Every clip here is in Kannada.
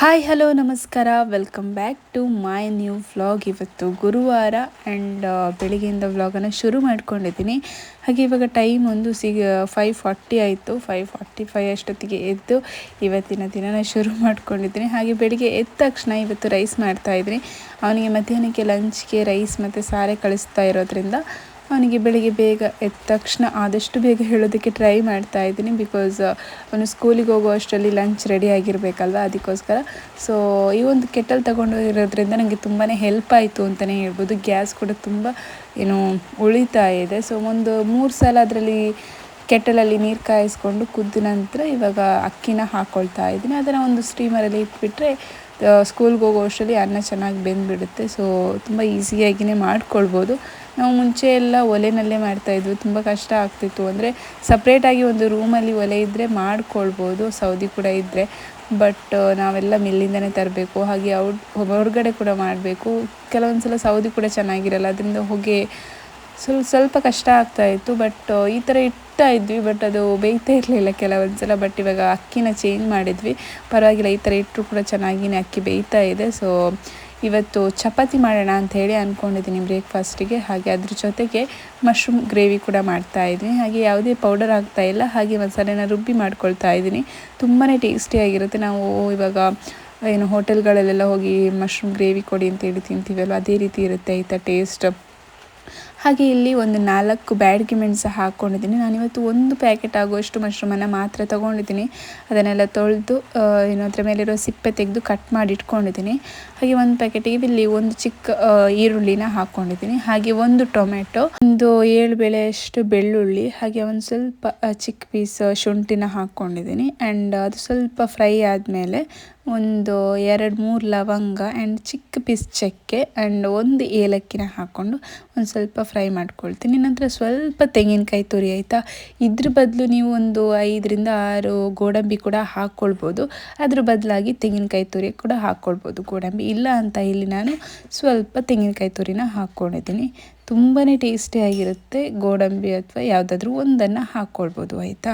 ಹಾಯ್ ಹಲೋ ನಮಸ್ಕಾರ, welcome back to my new vlog. ಇವತ್ತು ಗುರುವಾರ ಆ್ಯಂಡ್ ಬೆಳಿಗ್ಗೆಯಿಂದ ವ್ಲಾಗನ್ನು ಶುರು ಮಾಡ್ಕೊಂಡಿದ್ದೀನಿ. ಹಾಗೆ ಇವಾಗ ಟೈಮ್ ಒಂದು 5:40 ಆಯಿತು. 5:45 ಅಷ್ಟೊತ್ತಿಗೆ ಎದ್ದು ಇವತ್ತಿನ ದಿನನ ಶುರು ಮಾಡ್ಕೊಂಡಿದ್ದೀನಿ. ಹಾಗೆ ಬೆಳಿಗ್ಗೆ ಎದ್ದ ತಕ್ಷಣ ಇವತ್ತು ರೈಸ್ ಮಾಡ್ತಾಯಿದ್ದೀನಿ. ಅವನಿಗೆ ಮಧ್ಯಾಹ್ನಕ್ಕೆ ಲಂಚ್ಗೆ ರೈಸ್ ಮತ್ತು ಸಾರೆ ಕಳಿಸ್ತಾ ಇರೋದ್ರಿಂದ ಅವನಿಗೆ ಬೆಳಿಗ್ಗೆ ಬೇಗ ಎದ್ದ ತಕ್ಷಣ ಆದಷ್ಟು ಬೇಗ ಹೇಳೋದಕ್ಕೆ ಟ್ರೈ ಮಾಡ್ತಾ ಇದ್ದೀನಿ. ಬಿಕಾಸ್ ಅವನು ಸ್ಕೂಲಿಗೆ ಹೋಗೋ ಅಷ್ಟರಲ್ಲಿ ಲಂಚ್ ರೆಡಿ ಆಗಿರಬೇಕಲ್ವ, ಅದಕ್ಕೋಸ್ಕರ. ಸೊ ಈ ಒಂದು ಕೆಟಲ್ ತಗೊಂಡಿರೋದ್ರಿಂದ ನನಗೆ ತುಂಬಾ ಹೆಲ್ಪ್ ಆಯಿತು ಅಂತಲೇ ಹೇಳ್ಬೋದು. ಗ್ಯಾಸ್ ಕೂಡ ತುಂಬ ಉಳಿತಾ ಇದೆ. ಸೊ ಒಂದು 3 ಸಲ ಅದರಲ್ಲಿ ಕೆಟಲಲ್ಲಿ ನೀರು ಕಾಯಿಸ್ಕೊಂಡು ಕುದ್ದ ನಂತರ ಇವಾಗ ಅಕ್ಕಿನ ಹಾಕ್ಕೊಳ್ತಾ ಇದ್ದೀನಿ. ಅದನ್ನು ಒಂದು ಸ್ಟೀಮರಲ್ಲಿ ಇಟ್ಬಿಟ್ರೆ ಸ್ಕೂಲ್ಗೆ ಹೋಗೋ ಅಷ್ಟರಲ್ಲಿ ಅನ್ನ ಚೆನ್ನಾಗಿ ಬೆಂದುಬಿಡುತ್ತೆ. ಸೊ ತುಂಬ ಈಸಿಯಾಗಿಯೇ ಮಾಡ್ಕೊಳ್ಬೋದು. ನಾವು ಮುಂಚೆ ಎಲ್ಲ ಒಲೆನಲ್ಲೇ ಮಾಡ್ತಾಯಿದ್ವಿ, ತುಂಬ ಕಷ್ಟ ಆಗ್ತಿತ್ತು. ಅಂದರೆ ಸಪ್ರೇಟಾಗಿ ಒಂದು ರೂಮಲ್ಲಿ ಒಲೆ ಇದ್ದರೆ ಮಾಡ್ಕೊಳ್ಬೋದು, ಸೌದೆ ಕೂಡ ಇದ್ದರೆ. ಬಟ್ ನಾವೆಲ್ಲ ಮಿಲ್ಲಿಂದನೇ ತರಬೇಕು, ಹಾಗೆ ಹೊರಗಡೆ ಕೂಡ ಮಾಡಬೇಕು. ಕೆಲವೊಂದು ಸಲ ಸೌದೆ ಕೂಡ ಚೆನ್ನಾಗಿರಲ್ಲ, ಅದರಿಂದ ಹೊಗೆ ಸ್ವಲ್ಪ ಕಷ್ಟ ಆಗ್ತಾಯಿತ್ತು. ಬಟ್ ಈ ಥರ ಇಡ್ತಾ ಇದ್ವಿ, ಬಟ್ ಅದು ಬೇಯ್ತಾ ಇರಲಿಲ್ಲ ಕೆಲವೊಂದು ಸಲ. ಬಟ್ ಇವಾಗ ಅಕ್ಕಿನ ಚೇಂಜ್ ಮಾಡಿದ್ವಿ, ಪರವಾಗಿಲ್ಲ. ಈ ಥರ ಇಟ್ಟರು ಕೂಡ ಚೆನ್ನಾಗಿಯೇ ಅಕ್ಕಿ ಬೇಯ್ತಾ ಇದೆ. ಸೊ ಇವತ್ತು ಚಪಾತಿ ಮಾಡೋಣ ಅಂತ ಹೇಳಿ ಅಂದ್ಕೊಂಡಿದ್ದೀನಿ ಬ್ರೇಕ್ಫಾಸ್ಟಿಗೆ. ಹಾಗೆ ಅದ್ರ ಜೊತೆಗೆ ಮಶ್ರೂಮ್ ಗ್ರೇವಿ ಕೂಡ ಮಾಡ್ತಾಯಿದ್ದೀನಿ. ಹಾಗೆ ಯಾವುದೇ ಪೌಡರ್ ಹಾಕ್ತಾಯಿಲ್ಲ, ಹಾಗೆ ಮಸಾಲೆನ ರುಬ್ಬಿ ಮಾಡ್ಕೊಳ್ತಾ ಇದ್ದೀನಿ. ತುಂಬಾ ಟೇಸ್ಟಿಯಾಗಿರುತ್ತೆ. ನಾವು ಇವಾಗ ಹೋಟೆಲ್ಗಳಲ್ಲೆಲ್ಲ ಹೋಗಿ ಮಶ್ರೂಮ್ ಗ್ರೇವಿ ಕೊಡಿ ಅಂತೇಳಿ ತಿಂತೀವಲ್ಲ, ಅದೇ ರೀತಿ ಇರುತ್ತೆ ಈ ಟೇಸ್ಟ್. ಹಾಗೆ ಇಲ್ಲಿ ಒಂದು 4 ಬ್ಯಾಡಗಿ ಮೆಣಸು ಹಾಕ್ಕೊಂಡಿದ್ದೀನಿ. ನಾನಿವತ್ತು 1 ಪ್ಯಾಕೆಟ್ ಆಗುವಷ್ಟು ಮಶ್ರೂಮನ್ನು ಮಾತ್ರ ತೊಗೊಂಡಿದ್ದೀನಿ. ಅದನ್ನೆಲ್ಲ ತೊಳೆದು ಅದರ ಮೇಲಿರೋ ಸಿಪ್ಪೆ ತೆಗೆದು ಕಟ್ ಮಾಡಿ ಇಟ್ಕೊಂಡಿದ್ದೀನಿ. ಹಾಗೆ 1 ಪ್ಯಾಕೆಟಿಗೆ ಇಲ್ಲಿ ಒಂದು ಚಿಕ್ಕ ಈರುಳ್ಳಿನ ಹಾಕ್ಕೊಂಡಿದ್ದೀನಿ. ಹಾಗೆ 1 ಟೊಮೆಟೊ, ಒಂದು 7 ಬೆಳೆಯಷ್ಟು ಬೆಳ್ಳುಳ್ಳಿ, ಹಾಗೆ ಒಂದು ಸ್ವಲ್ಪ ಚಿಕ್ಕ ಪೀಸ್ ಶುಂಠಿನ ಹಾಕ್ಕೊಂಡಿದ್ದೀನಿ. ಆ್ಯಂಡ್ ಅದು ಸ್ವಲ್ಪ ಫ್ರೈ ಆದಮೇಲೆ ಒಂದು 2-3 ಲವಂಗ ಆ್ಯಂಡ್ ಚಿಕ್ಕ ಪೀಸ್ ಚಕ್ಕೆ ಆ್ಯಂಡ್ 1 ಏಲಕ್ಕಿನ ಹಾಕ್ಕೊಂಡು ಒಂದು ಸ್ವಲ್ಪ ಫ್ರೈ ಮಾಡ್ಕೊಳ್ತೀನಿ. ನಂತರ ಸ್ವಲ್ಪ ತೆಂಗಿನಕಾಯಿ ತುರಿ, ಆಯಿತಾ. ಇದ್ರ ಬದಲು ನೀವು ಒಂದು 5-6 ಗೋಡಂಬಿ ಕೂಡ ಹಾಕ್ಕೊಳ್ಬೋದು. ಅದ್ರ ಬದಲಾಗಿ ತೆಂಗಿನಕಾಯಿ ತುರಿ ಕೂಡ ಹಾಕ್ಕೊಳ್ಬೋದು. ಗೋಡಂಬಿ ಇಲ್ಲ ಅಂತ ಇಲ್ಲಿ ನಾನು ಸ್ವಲ್ಪ ತೆಂಗಿನಕಾಯಿ ತುರಿನ ಹಾಕ್ಕೊಂಡಿದ್ದೀನಿ. ತುಂಬಾ ಟೇಸ್ಟಿಯಾಗಿರುತ್ತೆ. ಗೋಡಂಬಿ ಅಥವಾ ಯಾವುದಾದ್ರೂ ಒಂದನ್ನು ಹಾಕ್ಕೊಳ್ಬೋದು, ಆಯಿತಾ.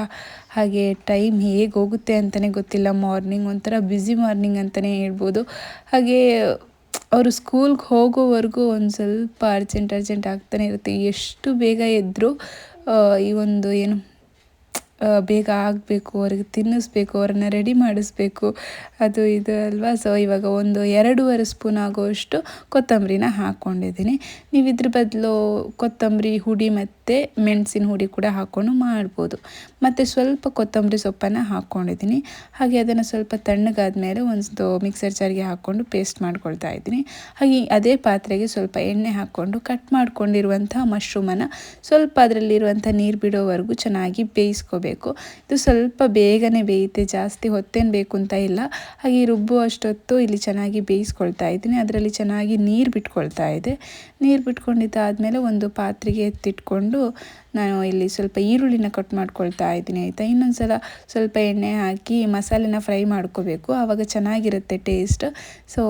ಹಾಗೆ ಟೈಮ್ ಹೇಗೆ ಹೋಗುತ್ತೆ ಅಂತಲೇ ಗೊತ್ತಿಲ್ಲ. ಮಾರ್ನಿಂಗ್ ಒಂಥರ ಬ್ಯುಸಿ ಮಾರ್ನಿಂಗ್ ಅಂತಲೇ ಹೇಳ್ಬೋದು. ಹಾಗೆ ಅವರು ಸ್ಕೂಲ್ಗೆ ಹೋಗೋವರೆಗೂ ಒಂದು ಸ್ವಲ್ಪ ಅರ್ಜೆಂಟ್ ಆಗ್ತಾನೆ ಇರುತ್ತೆ. ಎಷ್ಟು ಬೇಗ ಎದ್ದರೂ ಈ ಒಂದು ಬೇಗ ಆಗಬೇಕು, ಅವ್ರಿಗೆ ತಿನ್ನಿಸ್ಬೇಕು, ಅವ್ರನ್ನ ರೆಡಿ ಮಾಡಿಸ್ಬೇಕು, ಅದು ಇದು ಅಲ್ವಾ. ಸೊ ಇವಾಗ ಒಂದು 2.5 ಸ್ಪೂನ್ ಆಗೋಷ್ಟು ಕೊತ್ತಂಬರಿನ ಹಾಕ್ಕೊಂಡಿದ್ದೀನಿ. ನೀವು ಇದ್ರ ಬದಲು ಕೊತ್ತಂಬರಿ ಹುಡಿ ಮತ್ತು ಮೆಣಸಿನ ಹುಡಿ ಕೂಡ ಹಾಕ್ಕೊಂಡು ಮಾಡ್ಬೋದು. ಮತ್ತು ಸ್ವಲ್ಪ ಕೊತ್ತಂಬರಿ ಸೊಪ್ಪನ್ನು ಹಾಕ್ಕೊಂಡಿದ್ದೀನಿ. ಹಾಗೆ ಅದನ್ನು ಸ್ವಲ್ಪ ತಣ್ಣಗಾದ ಮೇಲೆ ಒಂದು ಮಿಕ್ಸರ್ ಜಾರ್ಗೆ ಹಾಕ್ಕೊಂಡು ಪೇಸ್ಟ್ ಮಾಡ್ಕೊಳ್ತಾ ಇದ್ದೀನಿ. ಹಾಗೆ ಅದೇ ಪಾತ್ರೆಗೆ ಸ್ವಲ್ಪ ಎಣ್ಣೆ ಹಾಕ್ಕೊಂಡು ಕಟ್ ಮಾಡ್ಕೊಂಡಿರುವಂಥ ಮಶ್ರೂಮನ್ನು ಸ್ವಲ್ಪ ಅದರಲ್ಲಿರುವಂಥ ನೀರು ಬಿಡೋವರೆಗೂ ಚೆನ್ನಾಗಿ ಬೇಯಿಸ್ಕೋಬೇಕು. ಇದು ಸ್ವಲ್ಪ ಬೇಗನೆ ಬೇಯುತ್ತೆ, ಜಾಸ್ತಿ ಹೊತ್ತೇನು ಬೇಕು ಅಂತ ಇಲ್ಲ. ಹಾಗೆ ರುಬ್ಬುವಷ್ಟೊತ್ತು ಇಲ್ಲಿ ಚೆನ್ನಾಗಿ ಬೇಯಿಸ್ಕೊಳ್ತಾ ಇದ್ದೀನಿ. ಅದರಲ್ಲಿ ಚೆನ್ನಾಗಿ ನೀರು ಬಿಟ್ಕೊಳ್ತಾ ಇದೆ. ನೀರು ಬಿಟ್ಕೊಂಡಿದ್ದಾದಮೇಲೆ ಒಂದು ಪಾತ್ರೆಗೆ ಎತ್ತಿಟ್ಕೊಂಡು ನಾನು ಇಲ್ಲಿ ಸ್ವಲ್ಪ ಈರುಳ್ಳಿನ ಕಟ್ ಮಾಡ್ಕೊಳ್ತಾ ಇದ್ದೀನಿ, ಆಯಿತಾ. ಇನ್ನೊಂದು ಸಲ ಸ್ವಲ್ಪ ಎಣ್ಣೆ ಹಾಕಿ ಮಸಾಲೆನ ಫ್ರೈ ಮಾಡ್ಕೋಬೇಕು, ಆವಾಗ ಚೆನ್ನಾಗಿರುತ್ತೆ ಟೇಸ್ಟ್. ಸೊ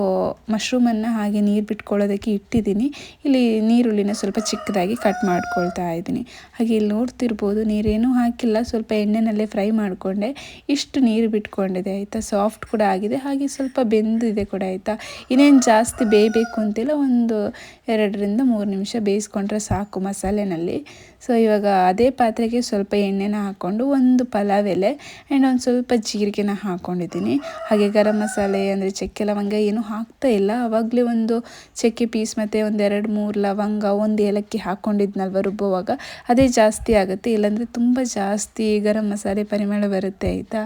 ಮಶ್ರೂಮನ್ನು ಹಾಗೆ ನೀರು ಬಿಟ್ಕೊಳ್ಳೋದಕ್ಕೆ ಇಟ್ಟಿದ್ದೀನಿ. ಇಲ್ಲಿ ನೀರುಳ್ಳಿನ ಸ್ವಲ್ಪ ಚಿಕ್ಕದಾಗಿ ಕಟ್ ಮಾಡ್ಕೊಳ್ತಾ ಇದ್ದೀನಿ. ಹಾಗೆ ಇಲ್ಲಿ ನೋಡ್ತಿರ್ಬೋದು, ನೀರೇನೂ ಹಾಕಿಲ್ಲ, ಸ್ವಲ್ಪ ಎಣ್ಣೆನಲ್ಲೇ ಫ್ರೈ ಮಾಡಿಕೊಂಡೆ. ಇಷ್ಟು ನೀರು ಬಿಟ್ಕೊಂಡಿದೆ, ಆಯಿತಾ. ಸಾಫ್ಟ್ ಕೂಡ ಆಗಿದೆ, ಹಾಗೆ ಸ್ವಲ್ಪ ಬೆಂದಿದೆ ಕೂಡ, ಆಯಿತಾ. ಇನ್ನೇನು ಜಾಸ್ತಿ ಬೇಯಬೇಕು ಅಂತಿಲ್ಲ, ಒಂದು 2-3 ನಿಮಿಷ ಬೇಯಿಸ್ಕೊಂಡ್ರೆ ಸಾಕು ಮಸಾಲೆನಲ್ಲಿ. ಸೊ ಇವಾಗ ಅದೇ ಪಾತ್ರೆಗೆ ಸ್ವಲ್ಪ ಎಣ್ಣೆನ ಹಾಕ್ಕೊಂಡು ಒಂದು ಪಲಾವ್ ಎಲೆ ಆ್ಯಂಡ್ ಒಂದು ಸ್ವಲ್ಪ ಜೀರಿಗೆನ ಹಾಕ್ಕೊಂಡಿದ್ದೀನಿ. ಹಾಗೆ ಗರಂ ಮಸಾಲೆ ಅಂದರೆ ಚಕ್ಕೆ ಲವಂಗ ಏನೂ ಹಾಕ್ತಾ ಇಲ್ಲ. ಆವಾಗಲೇ ಒಂದು ಚಕ್ಕೆ ಪೀಸ್ ಮತ್ತು ಒಂದು 2-3 ಲವಂಗ, 1 ಏಲಕ್ಕಿ ಹಾಕ್ಕೊಂಡಿದ್ನಲ್ವ ರುಬ್ಬುವಾಗ, ಅದೇ ಜಾಸ್ತಿ ಆಗುತ್ತೆ. ಇಲ್ಲಾಂದರೆ ತುಂಬ ಜಾಸ್ತಿ ಗರಂ ಮಸಾಲೆ ಪರಿಮಳ ಬರುತ್ತೆ, ಆಯಿತಾ.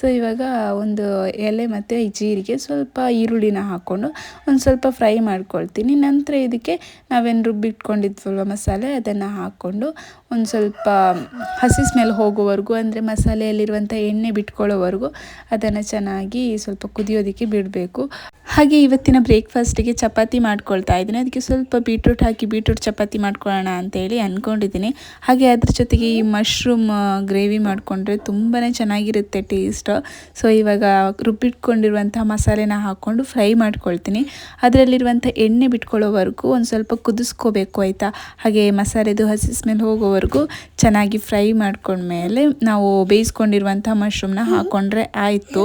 ಸೊ ಇವಾಗ ಒಂದು ಎಲೆ ಮತ್ತು ಜೀರಿಗೆ, ಸ್ವಲ್ಪ ಈರುಳ್ಳಿನ ಹಾಕ್ಕೊಂಡು ಒಂದು ಸ್ವಲ್ಪ ಫ್ರೈ ಮಾಡ್ಕೊಳ್ತೀನಿ. ನಂತರ ಇದಕ್ಕೆ ನಾವೇನು ರುಬ್ಬಿಟ್ಕೊಂಡಿದ್ವಲ್ವ ಮಸಾಲೆ, ಅದನ್ನು ಹಾಕ್ಕೊಂಡು ಒಂದು ಸ್ವಲ್ಪ ಹಸಿ ಸ್ಮೆಲ್ ಹೋಗೋವರೆಗೂ, ಅಂದರೆ ಮಸಾಲೆಯಲ್ಲಿರುವಂಥ ಎಣ್ಣೆ ಬಿಟ್ಕೊಳ್ಳೋವರೆಗೂ ಅದನ್ನು ಚೆನ್ನಾಗಿ ಸ್ವಲ್ಪ ಕುದಿಯೋದಕ್ಕೆ ಬಿಡಬೇಕು. ಹಾಗೆ ಇವತ್ತಿನ ಬ್ರೇಕ್ಫಾಸ್ಟಿಗೆ ಚಪಾತಿ ಮಾಡ್ಕೊಳ್ತಾ ಇದ್ದೀನಿ. ಅದಕ್ಕೆ ಸ್ವಲ್ಪ ಬೀಟ್ರೂಟ್ ಹಾಕಿ ಬೀಟ್ರೂಟ್ ಚಪಾತಿ ಮಾಡ್ಕೊಳ್ಳೋಣ ಅಂತೇಳಿ ಅಂದ್ಕೊಂಡಿದ್ದೀನಿ. ಹಾಗೆ ಅದ್ರ ಜೊತೆಗೆ ಈ ಮಶ್ರೂಮ್ ಗ್ರೇವಿ ಮಾಡಿಕೊಂಡ್ರೆ ತುಂಬಾ ಚೆನ್ನಾಗಿರುತ್ತೆ ಟೇಸ್ಟ್. ಸೊ ಇವಾಗ ರುಬ್ಬಿಟ್ಕೊಂಡಿರುವಂಥ ಮಸಾಲೆನ ಹಾಕ್ಕೊಂಡು ಫ್ರೈ ಮಾಡ್ಕೊಳ್ತೀನಿ. ಅದರಲ್ಲಿರುವಂಥ ಎಣ್ಣೆ ಬಿಟ್ಕೊಳ್ಳೋವರೆಗೂ ಒಂದು ಸ್ವಲ್ಪ ಕುದಿಸ್ಕೋಬೇಕು, ಆಯಿತಾ. ಹಾಗೆ ಮಸಾಲೆದು ಹಸಿ ಸ್ಮೆಲ್ ಹೋಗೋವರೆಗೂ ಆಗೋವರೆಗೂ ಚೆನ್ನಾಗಿ ಫ್ರೈ ಮಾಡ್ಕೊಂಡ್ಮೇಲೆ ನಾವು ಬೇಯಿಸ್ಕೊಂಡಿರುವಂಥ ಮಶ್ರೂಮ್ನ ಹಾಕ್ಕೊಂಡ್ರೆ ಆಯಿತು.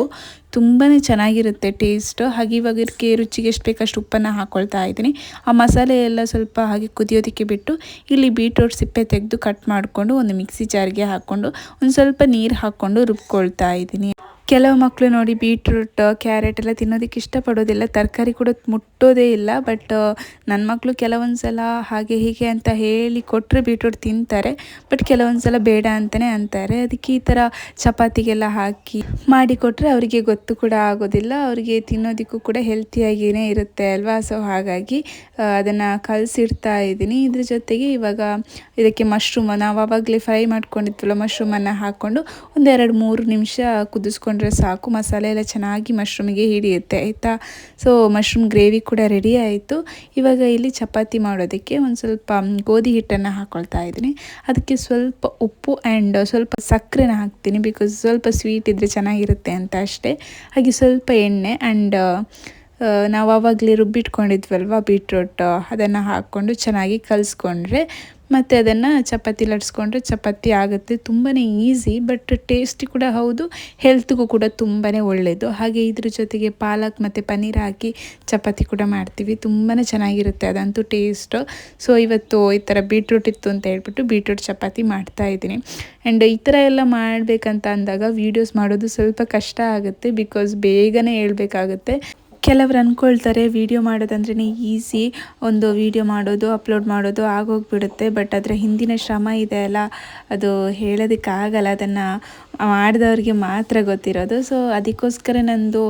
ತುಂಬಾ ಚೆನ್ನಾಗಿರುತ್ತೆ ಟೇಸ್ಟ್. ಹಾಗೆ ಇವಾಗ ಇದಕ್ಕೆ ರುಚಿಗೆ ಎಷ್ಟು ಬೇಕಷ್ಟು ಉಪ್ಪನ್ನು ಹಾಕ್ಕೊಳ್ತಾ ಇದ್ದೀನಿ. ಆ ಮಸಾಲೆ ಎಲ್ಲ ಸ್ವಲ್ಪ ಹಾಗೆ ಕುದಿಯೋದಕ್ಕೆ ಬಿಟ್ಟು ಇಲ್ಲಿ ಬೀಟ್ರೂಟ್ ಸಿಪ್ಪೆ ತೆಗೆದು ಕಟ್ ಮಾಡಿಕೊಂಡು ಒಂದು ಮಿಕ್ಸಿ ಜಾರ್ಗೆ ಹಾಕ್ಕೊಂಡು ಒಂದು ಸ್ವಲ್ಪ ನೀರು ಹಾಕ್ಕೊಂಡು ರುಬ್ಕೊಳ್ತಾ ಇದ್ದೀನಿ. ಕೆಲವು ಮಕ್ಕಳು ನೋಡಿ ಬೀಟ್ರೂಟ್ ಕ್ಯಾರೆಟ್ ಎಲ್ಲ ತಿನ್ನೋದಕ್ಕೆ ಇಷ್ಟಪಡೋದಿಲ್ಲ, ತರಕಾರಿ ಕೂಡ ಮುಟ್ಟೋದೇ ಇಲ್ಲ. ಬಟ್ ನನ್ನ ಮಕ್ಕಳು ಕೆಲವೊಂದು ಸಲ ಹಾಗೆ ಹೀಗೆ ಅಂತ ಹೇಳಿ ಕೊಟ್ಟರೆ ಬೀಟ್ರೂಟ್ ತಿಂತಾರೆ, ಬಟ್ ಕೆಲವೊಂದು ಸಲ ಬೇಡ ಅಂತಲೇ ಅಂತಾರೆ. ಅದಕ್ಕೆ ಈ ಥರ ಚಪಾತಿಗೆಲ್ಲ ಹಾಕಿ ಮಾಡಿಕೊಟ್ರೆ ಅವರಿಗೆ ಗೊತ್ತು ಕೂಡ ಆಗೋದಿಲ್ಲ, ಅವರಿಗೆ ತಿನ್ನೋದಕ್ಕೂ ಕೂಡ ಹೆಲ್ತಿಯಾಗಿಯೇ ಇರುತ್ತೆ ಅಲ್ವಾ. ಸೊ ಹಾಗಾಗಿ ಅದನ್ನು ಕಲಸಿಡ್ತಾ ಇದ್ದೀನಿ. ಇದ್ರ ಜೊತೆಗೆ ಇವಾಗ ಇದಕ್ಕೆ ಮಶ್ರೂಮ್ ನಾವು ಆವಾಗಲೇ ಫ್ರೈ ಮಾಡ್ಕೊಂಡಿದ್ವಲ್ಲ ಮಶ್ರೂಮನ್ನು ಹಾಕ್ಕೊಂಡು ಒಂದು 2-3 ನಿಮಿಷ ಕುದಿಸ್ಕೊಂಡ್ರೆ ಸಾಕು. ಮಸಾಲೆ ಎಲ್ಲ ಚೆನ್ನಾಗಿ ಮಶ್ರೂಮಿಗೆ ಹಿಡಿಯುತ್ತೆ ಆಯಿತಾ. ಸೊ ಮಶ್ರೂಮ್ ಗ್ರೇವಿ ಕೂಡ ರೆಡಿ ಆಯಿತು. ಇವಾಗ ಇಲ್ಲಿ ಚಪಾತಿ ಮಾಡೋದಕ್ಕೆ ಒಂದು ಸ್ವಲ್ಪ ಗೋಧಿ ಹಿಟ್ಟನ್ನು ಹಾಕ್ಕೊಳ್ತಾ ಇದ್ದೀನಿ. ಅದಕ್ಕೆ ಸ್ವಲ್ಪ ಉಪ್ಪು ಆ್ಯಂಡ್ ಸ್ವಲ್ಪ ಸಕ್ಕರೆನ ಹಾಕ್ತೀನಿ, ಬಿಕಾಸ್ ಸ್ವಲ್ಪ ಸ್ವೀಟ್ ಇದ್ದರೆ ಚೆನ್ನಾಗಿರುತ್ತೆ ಅಂತ ಅಷ್ಟೇ. ಹಾಗೆ ಸ್ವಲ್ಪ ಎಣ್ಣೆ ಆ್ಯಂಡ್ ನಾವು ಆವಾಗಲೇ ರುಬ್ಬಿಟ್ಕೊಂಡಿದ್ವಲ್ವ ಬೀಟ್ರೂಟ್, ಅದನ್ನು ಹಾಕ್ಕೊಂಡು ಚೆನ್ನಾಗಿ ಕಲಿಸ್ಕೊಂಡ್ರೆ ಮತ್ತು ಅದನ್ನು ಚಪಾತಿ ಲಟ್ಸ್ಕೊಂಡ್ರೆ ಚಪಾತಿ ಆಗುತ್ತೆ. ತುಂಬಾ ಈಸಿ, ಬಟ್ ಟೇಸ್ಟಿ ಕೂಡ ಹೌದು, ಹೆಲ್ತ್ಗೂ ಕೂಡ ತುಂಬಾ ಒಳ್ಳೆಯದು. ಹಾಗೆ ಇದ್ರ ಜೊತೆಗೆ ಪಾಲಕ್ ಮತ್ತು ಪನ್ನೀರ್ ಹಾಕಿ ಚಪಾತಿ ಕೂಡ ಮಾಡ್ತೀವಿ, ತುಂಬಾ ಚೆನ್ನಾಗಿರುತ್ತೆ ಅದಂತೂ ಟೇಸ್ಟ್. ಸೊ ಇವತ್ತು ಈ ಥರ ಬೀಟ್ರೂಟ್ ಇತ್ತು ಅಂತ ಹೇಳ್ಬಿಟ್ಟು ಬೀಟ್ರೂಟ್ ಚಪಾತಿ ಮಾಡ್ತಾಯಿದ್ದೀನಿ. ಆ್ಯಂಡ್ ಈ ಥರ ಎಲ್ಲ ಮಾಡಬೇಕಂತ ಅಂದಾಗ ವೀಡಿಯೋಸ್ ಮಾಡೋದು ಸ್ವಲ್ಪ ಕಷ್ಟ ಆಗುತ್ತೆ, ಬಿಕಾಸ್ ಬೇಗನೆ ಹೇಳ್ಬೇಕಾಗುತ್ತೆ. ಕೆಲವರು ಅಂದ್ಕೊಳ್ತಾರೆ ವೀಡಿಯೋ ಮಾಡೋದಂದ್ರೇ ಈಸಿ, ಒಂದು ವೀಡಿಯೋ ಮಾಡೋದು ಅಪ್ಲೋಡ್ ಮಾಡೋದು ಆಗೋಗ್ಬಿಡುತ್ತೆ. ಬಟ್ ಅದರ ಹಿಂದಿನ ಶ್ರಮ ಇದೆ ಅಲ್ಲ, ಅದು ಹೇಳೋದಕ್ಕಾಗಲ್ಲ, ಅದನ್ನು ಮಾಡಿದವ್ರಿಗೆ ಮಾತ್ರ ಗೊತ್ತಿರೋದು. ಸೊ ಅದಕ್ಕೋಸ್ಕರ ನಂದು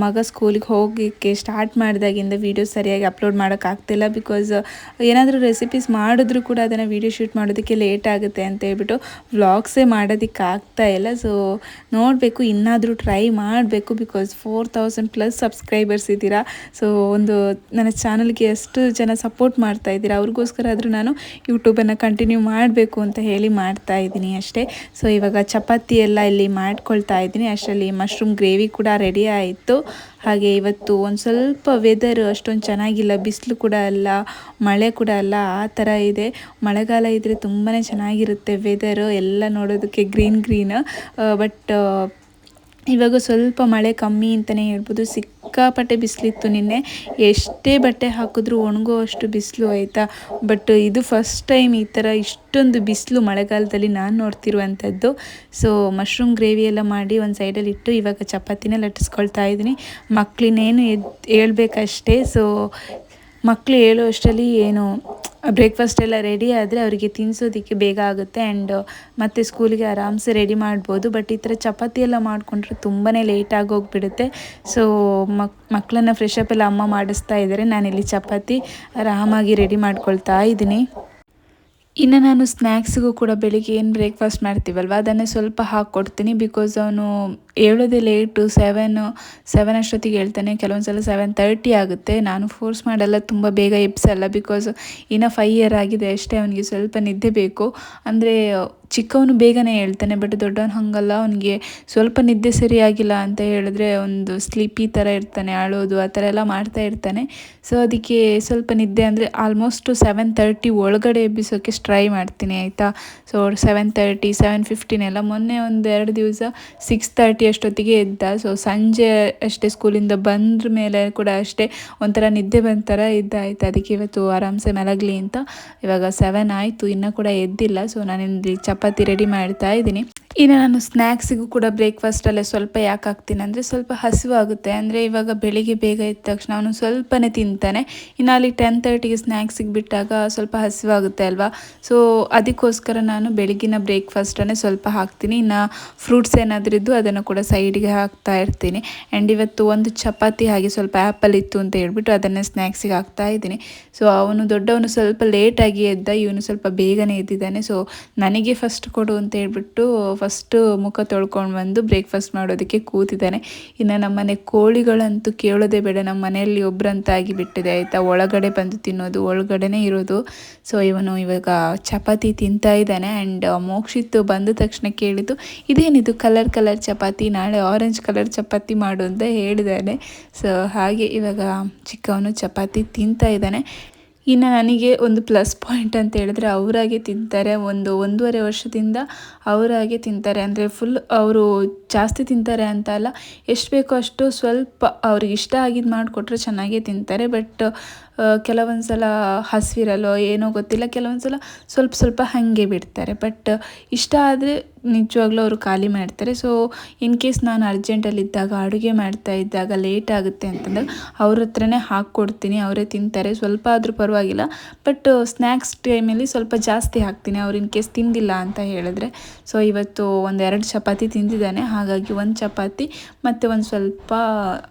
ಮಗ ಸ್ಕೂಲಿಗೆ ಹೋಗೋಕ್ಕೆ ಸ್ಟಾರ್ಟ್ ಮಾಡಿದಾಗಿಂದ ವೀಡಿಯೋ ಸರಿಯಾಗಿ ಅಪ್ಲೋಡ್ ಮಾಡೋಕ್ಕಾಗ್ತಿಲ್ಲ. ಬಿಕಾಸ್ ಏನಾದರೂ ರೆಸಿಪೀಸ್ ಮಾಡಿದ್ರೂ ಕೂಡ ಅದನ್ನು ವೀಡಿಯೋ ಶೂಟ್ ಮಾಡೋದಕ್ಕೆ ಲೇಟ್ ಆಗುತ್ತೆ ಅಂತ ಹೇಳ್ಬಿಟ್ಟು ವ್ಲಾಗ್ಸೇ ಮಾಡೋದಕ್ಕಾಗ್ತಾ ಇಲ್ಲ. ಸೊ ನೋಡಬೇಕು, ಇನ್ನಾದರೂ ಟ್ರೈ ಮಾಡಬೇಕು, ಬಿಕಾಸ್ 4000+ ಸಬ್ಸ್ಕ್ರೈಬರ್ಸ್ ಇದ್ದೀರಾ. ಸೊ ಒಂದು ನನ್ನ ಚಾನಲ್ಗೆ ಎಷ್ಟು ಜನ ಸಪೋರ್ಟ್ ಮಾಡ್ತಾ ಇದ್ದೀರಾ, ಅವ್ರಿಗೋಸ್ಕರ ಆದರೂ ನಾನು ಯೂಟ್ಯೂಬನ್ನು ಕಂಟಿನ್ಯೂ ಮಾಡಬೇಕು ಅಂತ ಹೇಳಿ ಮಾಡ್ತಾ ಇದ್ದೀನಿ ಅಷ್ಟೇ. ಸೊ ಇವಾಗ ಚಪಾತಿ ಎಲ್ಲ ಇಲ್ಲಿ ಮಾಡ್ಕೊಳ್ತಾ ಇದ್ದೀನಿ. ಅಷ್ಟರಲ್ಲಿ ಮಶ್ರೂಮ್ ಗ್ರೇವಿ ಕೂಡ ರೆಡಿ ಆಯಿತು. ಹಾಗೆ ಇವತ್ತು ಒಂದು ಸ್ವಲ್ಪ ವೆದರ್ ಅಷ್ಟೊಂದು ಚೆನ್ನಾಗಿಲ್ಲ, ಬಿಸಿಲು ಕೂಡ ಅಲ್ಲ, ಮಳೆ ಕೂಡ ಅಲ್ಲ, ಆ ಥರ ಇದೆ. ಮಳೆಗಾಲ ಇದ್ದರೆ ತುಂಬಾ ಚೆನ್ನಾಗಿರುತ್ತೆ ವೆದರು, ಎಲ್ಲ ನೋಡೋದಕ್ಕೆ ಗ್ರೀನ್. ಬಟ್ ಇವಾಗ ಸ್ವಲ್ಪ ಮಳೆ ಕಮ್ಮಿ ಅಂತಲೇ ಹೇಳ್ಬೋದು. ಸಿಕ್ಕಾಪಟ್ಟೆ ಬಿಸಿಲಿತ್ತು ನಿನ್ನೆ, ಎಷ್ಟೇ ಬಟ್ಟೆ ಹಾಕಿದ್ರೂ ಒಣಗೋ ಅಷ್ಟು ಬಿಸಿಲು ಆಯಿತಾ. ಬಟ್ ಇದು ಫಸ್ಟ್ ಟೈಮ್ ಈ ಥರ ಇಷ್ಟೊಂದು ಬಿಸಿಲು ಮಳೆಗಾಲದಲ್ಲಿ ನಾನು ನೋಡ್ತಿರುವಂಥದ್ದು. ಸೊ ಮಶ್ರೂಮ್ ಗ್ರೇವಿ ಎಲ್ಲ ಮಾಡಿ ಒಂದು ಸೈಡಲ್ಲಿ ಇಟ್ಟು ಇವಾಗ ಚಪಾತಿನ ಲಟ್ಟಿಸ್ಕೊಳ್ತಾ ಇದ್ದೀನಿ. ಮಕ್ಕಳಿನೇನು ಹೇಳ್ಬೇಕಷ್ಟೇ. ಸೊ ಮಕ್ಕಳು ಹೇಳೋ ಅಷ್ಟರಲ್ಲಿ ಏನು ಬ್ರೇಕ್ಫಾಸ್ಟ್ ಎಲ್ಲ ರೆಡಿ ಆದರೆ ಅವರಿಗೆ ತಿನ್ನಿಸೋದಕ್ಕೆ ಬೇಗ ಆಗುತ್ತೆ ಆ್ಯಂಡ್ ಮತ್ತು ಸ್ಕೂಲಿಗೆ ಆರಾಮ್ಸೆ ರೆಡಿ ಮಾಡ್ಬೋದು. ಬಟ್ ಈ ಥರ ಚಪಾತಿ ಎಲ್ಲ ಮಾಡಿಕೊಂಡ್ರೆ ತುಂಬಾ ಲೇಟಾಗಿ ಹೋಗಿಬಿಡುತ್ತೆ. ಸೊ ಮಕ್ಕಳನ್ನ ಫ್ರೆಶ್ ಅಪ್ ಎಲ್ಲ ಅಮ್ಮ ಮಾಡಿಸ್ತಾ ಇದ್ದಾರೆ, ನಾನಿಲ್ಲಿ ಚಪಾತಿ ಆರಾಮಾಗಿ ರೆಡಿ ಮಾಡ್ಕೊಳ್ತಾ ಇದ್ದೀನಿ. ಇನ್ನು ನಾನು ಸ್ನ್ಯಾಕ್ಸಿಗೂ ಕೂಡ ಬೆಳಿಗ್ಗೆ ಏನು ಬ್ರೇಕ್ಫಾಸ್ಟ್ ಮಾಡ್ತೀವಲ್ವ ಅದನ್ನೇ ಸ್ವಲ್ಪ ಹಾಕ್ಕೊಡ್ತೀನಿ. ಬಿಕಾಸ್ ಅವನು ಹೇಳೋದೇ ಲೇಟು, 7 ಅಷ್ಟೊತ್ತಿಗೆ ಹೇಳ್ತಾನೆ, ಕೆಲವೊಂದು ಸಲ 7:30 ಆಗುತ್ತೆ. ನಾನು ಫೋರ್ಸ್ ಮಾಡಲ್ಲ, ತುಂಬ ಬೇಗ ಎಬ್ಸಲ್ಲ, ಬಿಕಾಸ್ ಇನ್ನು 5 ಇಯರ್ ಆಗಿದೆ ಅಷ್ಟೇ, ಅವನಿಗೆ ಸ್ವಲ್ಪ ನಿದ್ದೆ ಬೇಕು. ಅಂದರೆ ಚಿಕ್ಕವನು ಬೇಗನೆ ಹೇಳ್ತಾನೆ, ಬಟ್ ದೊಡ್ಡವನು ಹಾಗಲ್ಲ, ಅವನಿಗೆ ಸ್ವಲ್ಪ ನಿದ್ದೆ ಸರಿಯಾಗಿಲ್ಲ ಅಂತ ಹೇಳಿದ್ರೆ ಒಂದು ಸ್ಲೀಪಿ ಥರ ಇರ್ತಾನೆ, ಅಳೋದು ಆ ಥರ ಎಲ್ಲ ಮಾಡ್ತಾ ಇರ್ತಾನೆ. ಸೊ ಅದಕ್ಕೆ ಸ್ವಲ್ಪ ನಿದ್ದೆ ಅಂದರೆ ಆಲ್ಮೋಸ್ಟ್ 7:30 ಒಳಗಡೆ ಎಬ್ಬಿಸೋಕ್ಕೆ ಟ್ರೈ ಮಾಡ್ತೀನಿ ಆಯಿತಾ. ಸೊ 7:30, 7:15 ಎಲ್ಲ. ಮೊನ್ನೆ ಒಂದು 2 ದಿವಸ 6:30 ಅಷ್ಟೊತ್ತಿಗೆ ಎದ್ದ. ಸೊ ಸಂಜೆ ಅಷ್ಟೇ ಸ್ಕೂಲಿಂದ ಬಂದ್ರ ಮೇಲೆ ಕೂಡ ಅಷ್ಟೇ ಒಂಥರ ನಿದ್ದೆ ಬಂದ ಥರ ಇದ್ದ ಆಯಿತು. ಅದಕ್ಕೆ ಇವತ್ತು ಆರಾಮ್ಸೆ ಮಲಗಲಿ ಅಂತ ಇವಾಗ 7 ಆಯಿತು, ಇನ್ನೂ ಕೂಡ ಎದ್ದಿಲ್ಲ. ಸೊ ನಾನಿಲ್ಲಿ ಚಪಾತಿ ರೆಡಿ ಮಾಡ್ತಾ ಇದ್ದೀನಿ. ಇನ್ನು ನಾನು ಸ್ನ್ಯಾಕ್ಸಿಗೂ ಕೂಡ ಬ್ರೇಕ್ಫಾಸ್ಟಲ್ಲೇ ಸ್ವಲ್ಪ ಯಾಕೆ ಹಾಕ್ತೀನಿ ಅಂದರೆ ಸ್ವಲ್ಪ ಹಸಿವಾಗುತ್ತೆ. ಅಂದರೆ ಇವಾಗ ಬೆಳಿಗ್ಗೆ ಬೇಗ ಎದ್ದ ತಕ್ಷಣ ಅವನು ಸ್ವಲ್ಪನೇ ತಿಂತಾನೆ, ಇನ್ನು ಅಲ್ಲಿ 10:30ಗೆ ಸ್ನ್ಯಾಕ್ಸಿಗೆ ಬಿಟ್ಟಾಗ ಸ್ವಲ್ಪ ಹಸಿವಾಗುತ್ತೆ ಅಲ್ವಾ. ಸೊ ಅದಕ್ಕೋಸ್ಕರ ನಾನು ಬೆಳಗಿನ ಬ್ರೇಕ್ಫಾಸ್ಟನ್ನೇ ಸ್ವಲ್ಪ ಹಾಕ್ತೀನಿ. ಇನ್ನು ಫ್ರೂಟ್ಸ್ ಏನಾದರೂ ಇದ್ದು ಅದನ್ನು ಕೂಡ ಸೈಡಿಗೆ ಹಾಕ್ತಾ ಇರ್ತೀನಿ. ಆ್ಯಂಡ್ ಇವತ್ತು ಒಂದು ಚಪಾತಿ ಹಾಗೆ ಸ್ವಲ್ಪ ಆ್ಯಪಲ್ ಇತ್ತು ಅಂತ ಹೇಳ್ಬಿಟ್ಟು ಅದನ್ನೇ ಸ್ನ್ಯಾಕ್ಸಿಗೆ ಹಾಕ್ತಾ ಇದ್ದೀನಿ. ಸೊ ಅವನು ದೊಡ್ಡವನು ಸ್ವಲ್ಪ ಲೇಟಾಗಿ ಎದ್ದ, ಇವನು ಸ್ವಲ್ಪ ಬೇಗನೆ ಎದ್ದಿದ್ದಾನೆ. ಸೊ ನನಗೆ ಫಸ್ಟ್ ಕೊಡು ಅಂತ ಹೇಳ್ಬಿಟ್ಟು ಫಸ್ಟು ಮುಖ ತೊಳ್ಕೊಂಡು ಬಂದು ಬ್ರೇಕ್ಫಾಸ್ಟ್ ಮಾಡೋದಕ್ಕೆ ಕೂತಿದ್ದಾನೆ. ಇನ್ನು ನಮ್ಮನೆ ಕೋಳಿಗಳಂತೂ ಕೇಳೋದೇ ಬೇಡ, ನಮ್ಮ ಮನೆಯಲ್ಲಿ ಒಬ್ಬರಂತಾಗಿ ಬಿಟ್ಟಿದೆ ಆಯಿತಾ. ಒಳಗಡೆ ಬಂದು ತಿನ್ನೋದು, ಒಳಗಡೆನೇ ಇರೋದು. ಸೊ ಇವನು ಇವಾಗ ಚಪಾತಿ ತಿಂತಾ ಇದ್ದಾನೆ. ಆ್ಯಂಡ್ ಮೋಕ್ಷಿತ್ ಬಂದ ತಕ್ಷಣ ಕೇಳಿದ್ದು, ಇದೇನಿದು ಕಲರ್ ಚಪಾತಿ, ನಾಳೆ ಆರೆಂಜ್ ಕಲರ್ ಚಪಾತಿ ಮಾಡು ಅಂತ ಹೇಳಿದ್ದಾನೆ. ಸೊ ಹಾಗೆ ಇವಾಗ ಚಿಕ್ಕವನು ಚಪಾತಿ ತಿಂತಾ ಇದ್ದಾನೆ. ಇನ್ನು ನನಗೆ ಒಂದು ಪ್ಲಸ್ ಪಾಯಿಂಟ್ ಅಂತ ಹೇಳಿದ್ರೆ ಅವರಾಗೆ ತಿಂತಾರೆ. ಒಂದೂವರೆ ವರ್ಷದಿಂದ ಅವರಾಗೆ ತಿಂತಾರೆ. ಅಂದರೆ ಫುಲ್ ಅವರು ಜಾಸ್ತಿ ತಿಂತಾರೆ ಅಂತ ಅಲ್ಲ, ಎಷ್ಟು ಬೇಕೋ ಅಷ್ಟು ಸ್ವಲ್ಪ ಅವ್ರಿಗೆ ಇಷ್ಟ ಆಗಿದ್ದು ಮಾಡಿಕೊಟ್ರೆ ಚೆನ್ನಾಗೇ ತಿಂತಾರೆ. ಬಟ್ ಕೆಲವೊಂದು ಸಲ ಹಸಿವಿರಲ್ಲೋ ಏನೋ ಗೊತ್ತಿಲ್ಲ, ಕೆಲವೊಂದು ಸಲ ಸ್ವಲ್ಪ ಸ್ವಲ್ಪ ಹಾಗೆ ಬಿಡ್ತಾರೆ. ಬಟ್ ಇಷ್ಟ ಆದರೆ ನಿಜವಾಗ್ಲೂ ಅವರು ಖಾಲಿ ಮಾಡ್ತಾರೆ. ಸೊ ಇನ್ ಕೇಸ್ ನಾನು ಅರ್ಜೆಂಟಲ್ಲಿದ್ದಾಗ, ಅಡುಗೆ ಮಾಡ್ತಾ ಇದ್ದಾಗ ಲೇಟ್ ಆಗುತ್ತೆ ಅಂತಂದಾಗ ಅವ್ರ ಹತ್ರನೇ ಹಾಕ್ಕೊಡ್ತೀನಿ, ಅವರೇ ತಿಂತಾರೆ. ಸ್ವಲ್ಪ ಆದರೂ ಪರವಾಗಿಲ್ಲ. ಬಟ್ ಸ್ನ್ಯಾಕ್ಸ್ ಟೈಮಲ್ಲಿ ಸ್ವಲ್ಪ ಜಾಸ್ತಿ ಹಾಕ್ತೀನಿ, ಅವ್ರು ಇನ್ ಕೇಸ್ ತಿಂದಿಲ್ಲ ಅಂತ ಹೇಳಿದ್ರೆ. ಸೊ ಇವತ್ತು 1-2 ಚಪಾತಿ ತಿಂದಿದ್ದಾನೆ. ಹಾಗಾಗಿ 1 ಚಪಾತಿ ಮತ್ತು ಒಂದು ಸ್ವಲ್ಪ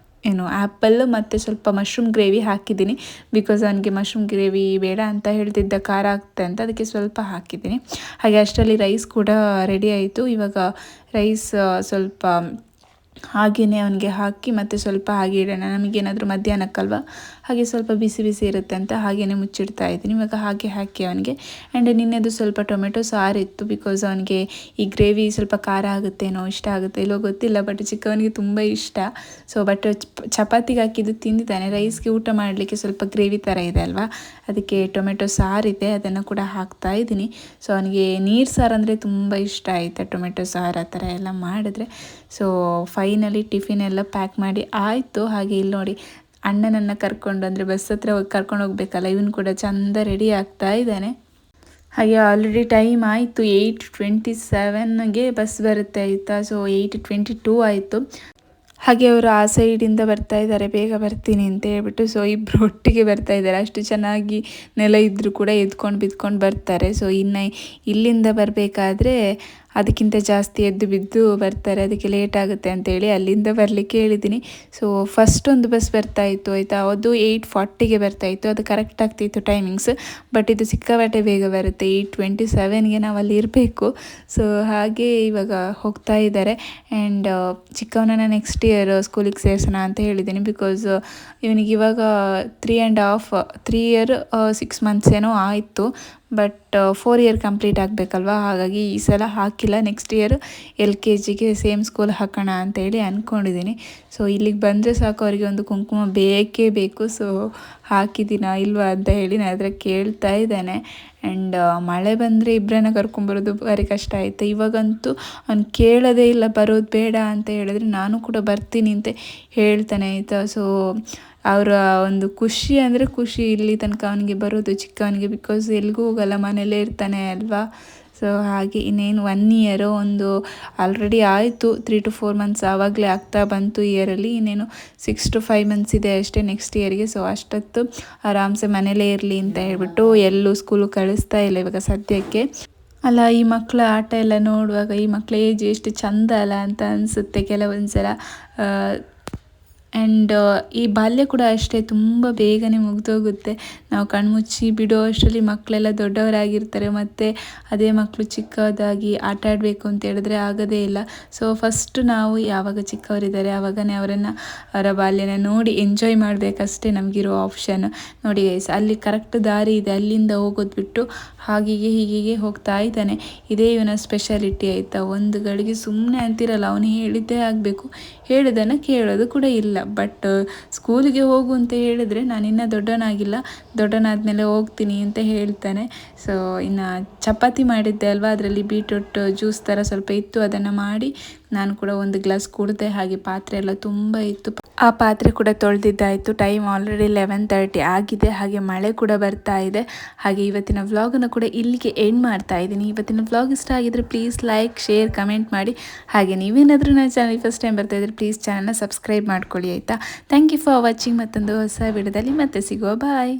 ಆ್ಯಪಲ್ ಮತ್ತು ಸ್ವಲ್ಪ ಮಶ್ರೂಮ್ ಗ್ರೇವಿ ಹಾಕಿದ್ದೀನಿ. ಬಿಕಾಸ್ ಅವನಿಗೆ ಮಶ್ರೂಮ್ ಗ್ರೇವಿ ಬೇಡ ಅಂತ ಹೇಳ್ತಿದ್ದ, ಖಾರ ಆಗ್ತದೆ ಅಂತ, ಅದಕ್ಕೆ ಸ್ವಲ್ಪ ಹಾಕಿದ್ದೀನಿ. ಹಾಗೆ ಅಷ್ಟರಲ್ಲಿ ರೈಸ್ ಕೂಡ ರೆಡಿ ಆಯಿತು. ಇವಾಗ ರೈಸ್ ಸ್ವಲ್ಪ ಹಾಗೆಯೇ ಅವನಿಗೆ ಹಾಕಿ ಮತ್ತು ಸ್ವಲ್ಪ ಹಾಗೆ ಇಡೋಣ, ನಮಗೇನಾದರೂ ಮಧ್ಯಾಹ್ನಕ್ಕಲ್ವ, ಹಾಗೆ ಸ್ವಲ್ಪ ಬಿಸಿ ಬಿಸಿ ಇರುತ್ತೆ ಅಂತ ಹಾಗೆಯೇ ಮುಚ್ಚಿಡ್ತಾ ಇದ್ದೀನಿ. ಇವಾಗ ಹಾಗೆ ಹಾಕಿ ಅವನಿಗೆ. ಆ್ಯಂಡ್ ನಿನ್ನೆದು ಸ್ವಲ್ಪ ಟೊಮೆಟೊ ಸಾರಿತ್ತು. ಬಿಕಾಸ್ ಅವನಿಗೆ ಈ ಗ್ರೇವಿ ಸ್ವಲ್ಪ ಖಾರ ಆಗುತ್ತೇನೋ, ಇಷ್ಟ ಆಗುತ್ತೆ ಇಲ್ಲೋ ಗೊತ್ತಿಲ್ಲ, ಬಟ್ ಚಿಕ್ಕವನಿಗೆ ತುಂಬ ಇಷ್ಟ. ಸೊ ಬಟ್ ಚಪಾತಿಗೆ ಹಾಕಿದ್ದು ತಿಂದಿದ್ದಾನೆ. ರೈಸ್ಗೆ ಊಟ ಮಾಡಲಿಕ್ಕೆ ಸ್ವಲ್ಪ ಗ್ರೇವಿ ಥರ ಇದೆ ಅಲ್ವಾ, ಅದಕ್ಕೆ ಟೊಮೆಟೊ ಸಾರಿದೆ, ಅದನ್ನು ಕೂಡ ಹಾಕ್ತಾ ಇದ್ದೀನಿ. ಸೊ ಅವನಿಗೆ ನೀರು ಸಾರು ಅಂದರೆ ತುಂಬ ಇಷ್ಟ ಆಯಿತಾ, ಟೊಮೆಟೊ ಸಾರು ಆ ಥರ ಎಲ್ಲ ಮಾಡಿದ್ರೆ. ಸೊ ಫೈನಲಿ ಟಿಫಿನ್ ಎಲ್ಲ ಪ್ಯಾಕ್ ಮಾಡಿ ಆಯಿತು. ಹಾಗೆ ಇಲ್ಲಿ ನೋಡಿ, ಅಣ್ಣನನ್ನು ಕರ್ಕೊಂಡು, ಅಂದರೆ ಬಸ್ ಹತ್ರ ಹೋಗಿ ಕರ್ಕೊಂಡು ಹೋಗ್ಬೇಕಲ್ಲ, ಇವನು ಕೂಡ ಚಂದ ರೆಡಿ ಆಗ್ತಾ ಇದ್ದಾನೆ. ಹಾಗೆ ಆಲ್ರೆಡಿ ಟೈಮ್ ಆಯಿತು, 8:27ಗೆ ಬಸ್ ಬರುತ್ತೆ ಆಯಿತಾ. ಸೊ 8:22 ಆಯಿತು. ಹಾಗೆ ಅವರು ಆ ಸೈಡಿಂದ ಬರ್ತಾ ಇದ್ದಾರೆ, ಬೇಗ ಬರ್ತೀನಿ ಅಂತ ಹೇಳ್ಬಿಟ್ಟು. ಸೊ ಇಬ್ಬರು ಒಟ್ಟಿಗೆ ಬರ್ತಾ ಇದ್ದಾರೆ. ಅಷ್ಟು ಚೆನ್ನಾಗಿ ನೆಲ ಇದ್ದರೂ ಕೂಡ ಎದ್ಕೊಂಡು ಬಿದ್ಕೊಂಡು ಬರ್ತಾರೆ. ಸೊ ಇನ್ನು ಇಲ್ಲಿಂದ ಬರಬೇಕಾದ್ರೆ ಅದಕ್ಕಿಂತ ಜಾಸ್ತಿ ಎದ್ದು ಬಿದ್ದು ಬರ್ತಾರೆ, ಅದಕ್ಕೆ ಲೇಟ್ ಆಗುತ್ತೆ ಅಂತೇಳಿ ಅಲ್ಲಿಂದ ಬರಲಿಕ್ಕೆ ಹೇಳಿದ್ದೀನಿ. ಸೊ ಫಸ್ಟ್ ಒಂದು ಬಸ್ ಬರ್ತಾಯಿತ್ತು ಆಯಿತಾ, ಅದು 8:40ಗೆ ಬರ್ತಾಯಿತ್ತು, ಅದು ಕರೆಕ್ಟ್ ಆಗ್ತಿತ್ತು ಟೈಮಿಂಗ್ಸ್. ಬಟ್ ಇದು ಸಿಕ್ಕಾಪಟ್ಟೆ ಬೇಗ ಬರುತ್ತೆ, 8:27ಗೆ ನಾವು ಅಲ್ಲಿ ಇರಬೇಕು. ಸೊ ಹಾಗೆ ಇವಾಗ ಹೋಗ್ತಾ ಇದ್ದಾರೆ. ಆ್ಯಂಡ್ ಚಿಕ್ಕವನನ್ನು ನೆಕ್ಸ್ಟ್ ಇಯರ್ ಸ್ಕೂಲಿಗೆ ಸೇರಿಸೋಣ ಅಂತ ಹೇಳಿದ್ದೀನಿ. ಬಿಕಾಸ್ ಇವನಿಗೆ ಇವಾಗ 3 ಇಯರ್ 6 ಮಂತ್ಸ್ ಏನೋ ಆಯಿತು. ಬಟ್ 4 ಇಯರ್ ಕಂಪ್ಲೀಟ್ ಆಗಬೇಕಲ್ವ, ಹಾಗಾಗಿ ಈ ಸಲ ಹಾಕಿಲ್ಲ. ನೆಕ್ಸ್ಟ್ ಇಯರ್ LKGಗೆ ಸೇಮ್ ಸ್ಕೂಲ್ ಹಾಕೋಣ ಅಂತೇಳಿ ಅಂದ್ಕೊಂಡಿದ್ದೀನಿ. ಸೊ ಇಲ್ಲಿಗೆ ಬಂದರೆ ಸಾಕು, ಅವರಿಗೆ ಒಂದು ಕುಂಕುಮ ಬೇಕೇ ಬೇಕು. ಸೊ ಹಾಕಿದ್ದೀನಾ ಇಲ್ವಾ ಅಂತ ಹೇಳಿ ನನ್ನ ಹತ್ರ ಕೇಳ್ತಾ ಇದ್ದಾನೆ. ಆ್ಯಂಡ್ ಮಳೆ ಬಂದರೆ ಇಬ್ಬರನ್ನ ಕರ್ಕೊಂಬರೋದು ಭಾರಿ ಕಷ್ಟ ಆಯಿತು. ಇವಾಗಂತೂ ಅವ್ನು ಕೇಳೋದೇ ಇಲ್ಲ, ಬರೋದು ಬೇಡ ಅಂತ ಹೇಳಿದ್ರೆ ನಾನು ಕೂಡ ಬರ್ತೀನಿ ಅಂತ ಹೇಳ್ತಾನೆ ಆಯಿತಾ. ಸೊ ಅವರ ಒಂದು ಖುಷಿ ಅಂದರೆ ಖುಷಿ ಇಲ್ಲಿ ತನಕ ಅವನಿಗೆ ಬರೋದು, ಚಿಕ್ಕವನಿಗೆ. ಬಿಕಾಸ್ ಎಲ್ಲಿಗೂ ಹೋಗಲ್ಲ, ಮನೇಲೇ ಇರ್ತಾನೆ ಅಲ್ವಾ. ಸೊ ಹಾಗೆ ಇನ್ನೇನು 1 ಇಯರು ಒಂದು ಆಲ್ರೆಡಿ ಆಯಿತು, 3 to 4 ಮಂತ್ಸ್ ಆವಾಗಲೇ ಆಗ್ತಾ ಬಂತು ಇಯರಲ್ಲಿ. ಇನ್ನೇನು 6 to 5 ಮಂತ್ಸ್ ಇದೆ ಅಷ್ಟೇ ನೆಕ್ಸ್ಟ್ ಇಯರ್ಗೆ. ಸೊ ಅಷ್ಟೊತ್ತು ಆರಾಮ್ಸೆ ಮನೇಲೇ ಇರಲಿ ಅಂತ ಹೇಳ್ಬಿಟ್ಟು ಎಲ್ಲೂ ಸ್ಕೂಲು ಕಳಿಸ್ತಾ ಇಲ್ಲ ಇವಾಗ ಸದ್ಯಕ್ಕೆ. ಅಲ್ಲ, ಈ ಮಕ್ಕಳ ಆಟ ಎಲ್ಲ ನೋಡುವಾಗ ಈ ಮಕ್ಕಳ ಏಜ್ ಎಷ್ಟು ಚಂದ ಅಲ್ಲ ಅಂತ ಅನಿಸುತ್ತೆ ಕೆಲವೊಂದು ಸಲ. ಆ್ಯಂಡ್ ಈ ಬಾಲ್ಯ ಕೂಡ ಅಷ್ಟೇ, ತುಂಬ ಬೇಗನೆ ಮುಗಿದೋಗುತ್ತೆ. ನಾವು ಕಣ್ಮುಚ್ಚಿ ಬಿಡೋ ಅಷ್ಟರಲ್ಲಿ ಮಕ್ಕಳೆಲ್ಲ ದೊಡ್ಡವರಾಗಿರ್ತಾರೆ. ಮತ್ತು ಅದೇ ಮಕ್ಕಳು ಚಿಕ್ಕದಾಗಿ ಆಟ ಆಡಬೇಕು ಅಂತ ಹೇಳಿದ್ರೆ ಆಗೋದೇ ಇಲ್ಲ. ಸೊ ಫಸ್ಟ್ ನಾವು ಯಾವಾಗ ಚಿಕ್ಕವರಿದ್ದಾರೆ ಆವಾಗನೇ ಅವರ ಬಾಲ್ಯನ ನೋಡಿ ಎಂಜಾಯ್ ಮಾಡಬೇಕಷ್ಟೇ ನಮಗಿರೋ ಆಪ್ಷನ್. ನೋಡಿ ಗೈಸ್, ಅಲ್ಲಿ ಕರೆಕ್ಟ್ ದಾರಿ ಇದೆ, ಅಲ್ಲಿಂದ ಹೋಗೋದು ಬಿಟ್ಟು ಹೀಗೆ ಹೋಗ್ತಾ ಇದ್ದಾನೆ. ಇದೇ ಇವನ ಸ್ಪೆಷಾಲಿಟಿ ಆಯಿತಾ. ಒಂದು ಗಳಿಗೆ ಸುಮ್ಮನೆ ಅಂತಿರಲ್ಲ, ಅವನು ಹೇಳಿದ್ದೇ ಆಗಬೇಕು, ಹೇಳಿದ್ದನ್ನು ಕೇಳೋದು ಕೂಡ ಇಲ್ಲ. ಬಟ್ ಸ್ಕೂಲಿಗೆ ಹೋಗು ಅಂತ ಹೇಳಿದ್ರೆ ನಾನಿನ್ನೂ ದೊಡ್ಡವನಾಗಿಲ್ಲ, ದೊಡ್ಡವನಾದ್ಮೇಲೆ ಹೋಗ್ತೀನಿ ಅಂತ ಹೇಳ್ತಾನೆ. ಸೊ ಇನ್ನು ಚಪಾತಿ ಮಾಡಿದ್ದೆ ಅಲ್ವಾ, ಅದರಲ್ಲಿ ಬೀಟ್ರೂಟ್ ಜ್ಯೂಸ್ ಥರ ಸ್ವಲ್ಪ ಇತ್ತು, ಅದನ್ನು ಮಾಡಿ ನಾನು ಕೂಡ 1 ಗ್ಲಾಸ್ ಕುಡಿದೆ. ಹಾಗೆ ಪಾತ್ರೆ ಎಲ್ಲ ತುಂಬ ಇತ್ತು, ಆ ಪಾತ್ರೆ ಕೂಡ ತೊಳೆದಿದ್ದಾಯಿತು. ಟೈಮ್ ಆಲ್ರೆಡಿ 11:30 ಆಗಿದೆ. ಹಾಗೆ ಮಳೆ ಕೂಡ ಬರ್ತಾ ಇದೆ. ಹಾಗೆ ಇವತ್ತಿನ ವ್ಲಾಗನ್ನು ಕೂಡ ಇಲ್ಲಿಗೆ ಎಂಡ್ ಮಾಡ್ತಾ ಇದ್ದೀನಿ. ಇವತ್ತಿನ ವ್ಲಾಗ್ ಇಷ್ಟ ಆಗಿದ್ರೆ ಪ್ಲೀಸ್ ಲೈಕ್, ಶೇರ್, ಕಮೆಂಟ್ ಮಾಡಿ. ಹಾಗೆ ನೀವೇನಾದರೂ ನನ್ನ ಚಾನಲ್ ಫಸ್ಟ್ ಟೈಮ್ ಬರ್ತಾ ಇದ್ರೆ ಪ್ಲೀಸ್ ಚಾನಲ್ನ ಸಬ್ಸ್ಕ್ರೈಬ್ ಮಾಡ್ಕೊಳ್ಳಿ ಆಯಿತಾ. Thank you for watching. ಮತ್ತೊಂದು ಹೊಸ ವಿಡಿಯೋದಲ್ಲಿ ಮತ್ತೆ ಸಿಗುವ. ಬಾಯ್.